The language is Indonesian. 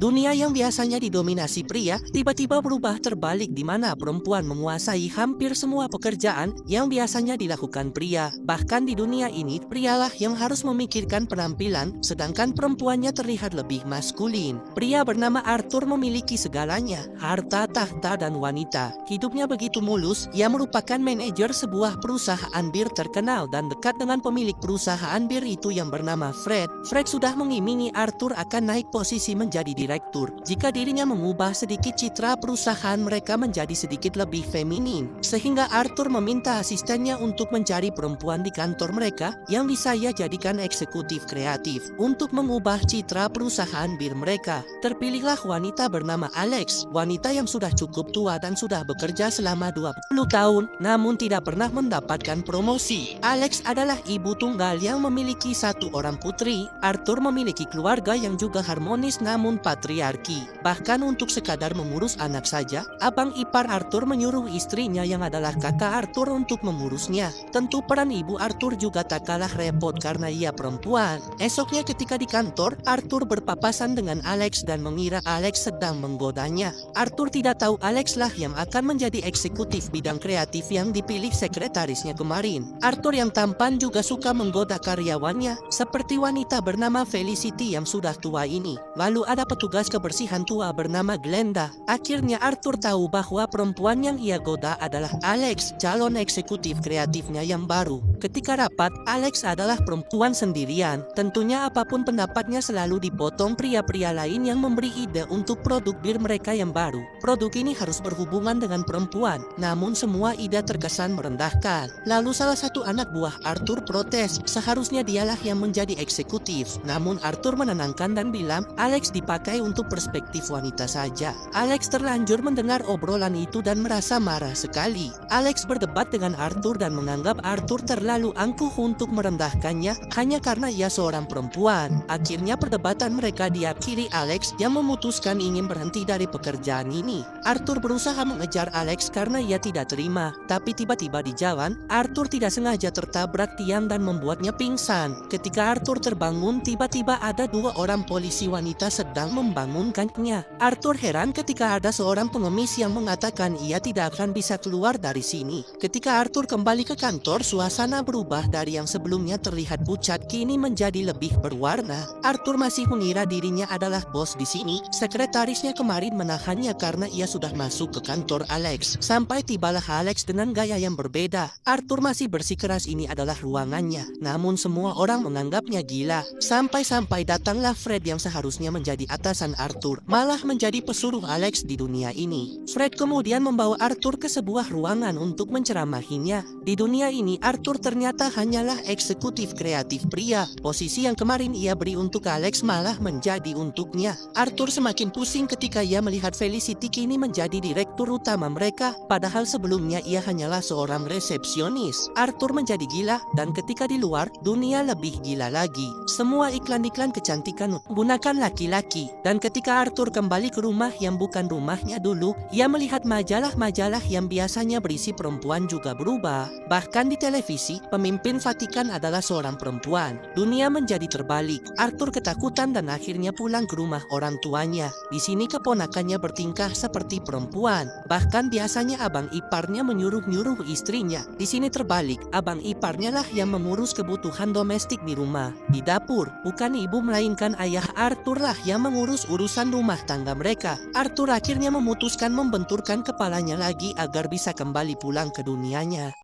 Dunia yang biasanya didominasi pria, tiba-tiba berubah terbalik di mana perempuan menguasai hampir semua pekerjaan yang biasanya dilakukan pria. Bahkan di dunia ini, prialah yang harus memikirkan penampilan, sedangkan perempuannya terlihat lebih maskulin. Pria bernama Arthur memiliki segalanya, harta, tahta, dan wanita. Hidupnya begitu mulus, ia merupakan manajer sebuah perusahaan bir terkenal dan dekat dengan pemilik perusahaan bir itu yang bernama Fred. Fred sudah mengimini Arthur akan naik posisi menjadi direktur jika dirinya mengubah sedikit citra perusahaan mereka menjadi sedikit lebih feminin. Sehingga Arthur meminta asistennya untuk mencari perempuan di kantor mereka yang bisa ia jadikan eksekutif kreatif untuk mengubah citra perusahaan bir mereka. Terpilihlah wanita bernama Alex, wanita yang sudah cukup tua dan sudah bekerja selama 20 tahun namun tidak pernah mendapatkan promosi. Alex adalah ibu tunggal yang memiliki satu orang putri. Arthur memiliki keluarga yang juga harmonis namun patriarki. Bahkan untuk sekadar mengurus anak saja, abang ipar Arthur menyuruh istrinya yang adalah kakak Arthur untuk mengurusnya. Tentu peran ibu Arthur juga tak kalah repot karena ia perempuan. Esoknya ketika di kantor, Arthur berpapasan dengan Alex dan mengira Alex sedang menggodanya. Arthur tidak tahu Alex lah yang akan menjadi eksekutif bidang kreatif yang dipilih sekretarisnya kemarin. Arthur yang tampan juga suka menggoda karyawannya, seperti wanita bernama Felicity yang sudah tua ini. Lalu ada petugas kebersihan tua bernama Glenda. Akhirnya Arthur tahu bahwa perempuan yang ia goda adalah Alex, calon eksekutif kreatifnya yang baru. Ketika rapat, Alex adalah perempuan sendirian. Tentunya apapun pendapatnya selalu dipotong pria-pria lain yang memberi ide untuk produk bir mereka yang baru. Produk ini harus berhubungan dengan perempuan, namun semua ide terkesan merendahkan. Lalu salah satu anak buah Arthur protes, seharusnya dialah yang menjadi eksekutif. Namun Arthur menenangkan dan bilang, Alex dipakai untuk perspektif wanita saja. Alex terlanjur mendengar obrolan itu dan merasa marah sekali. Alex berdebat dengan Arthur dan menganggap Arthur terlalu angkuh untuk merendahkannya hanya karena ia seorang perempuan. Akhirnya perdebatan mereka diakhiri Alex yang memutuskan ingin berhenti dari pekerjaan ini. Arthur berusaha mengejar Alex karena ia tidak terima, tapi tiba-tiba di jalan, Arthur tidak sengaja tertabrak tiang dan membuatnya pingsan. Ketika Arthur terbangun, tiba-tiba ada dua orang polisi wanita sedang membangunkannya. Arthur heran ketika ada seorang pengemis yang mengatakan ia tidak akan bisa keluar dari sini. Ketika Arthur kembali ke kantor, suasana berubah dari yang sebelumnya terlihat pucat kini menjadi lebih berwarna. Arthur masih mengira dirinya adalah bos di sini. Sekretarisnya kemarin menahannya karena ia sudah masuk ke kantor Alex. Sampai tibalah Alex dengan gaya yang berbeda. Arthur masih bersikeras ini adalah ruangannya, namun semua orang menganggapnya gila. Sampai-sampai datanglah Fred yang seharusnya menjadi atasan Arthur, malah menjadi pesuruh Alex di dunia ini. Fred kemudian membawa Arthur ke sebuah ruangan untuk menceramahinya. Di dunia ini, Arthur ternyata hanyalah eksekutif kreatif pria. Posisi yang kemarin ia beri untuk Alex malah menjadi untuknya. Arthur semakin pusing ketika ia melihat Felicity kini menjadi direktur utama mereka, padahal sebelumnya ia hanyalah seorang resepsionis. Arthur menjadi gila, dan ketika di luar, dunia lebih gila lagi. Semua iklan-iklan kecantikan menggunakan laki-laki, dan ketika Arthur kembali ke rumah yang bukan rumahnya dulu, ia melihat majalah-majalah yang biasanya berisi perempuan juga berubah. Bahkan di televisi, pemimpin Vatikan adalah seorang perempuan. Dunia menjadi terbalik. Arthur ketakutan dan akhirnya pulang ke rumah orang tuanya. Di sini keponakannya bertingkah seperti perempuan. Bahkan biasanya abang iparnya menyuruh-nyuruh istrinya. Di sini terbalik, abang iparnya lah yang mengurus kebutuhan domestik di rumah. Di dapur, bukan ibu melainkan ayah Arthur lah yang mengurus urusan rumah tangga mereka. Arthur akhirnya memutuskan membenturkan kepalanya lagi agar bisa kembali pulang ke dunianya.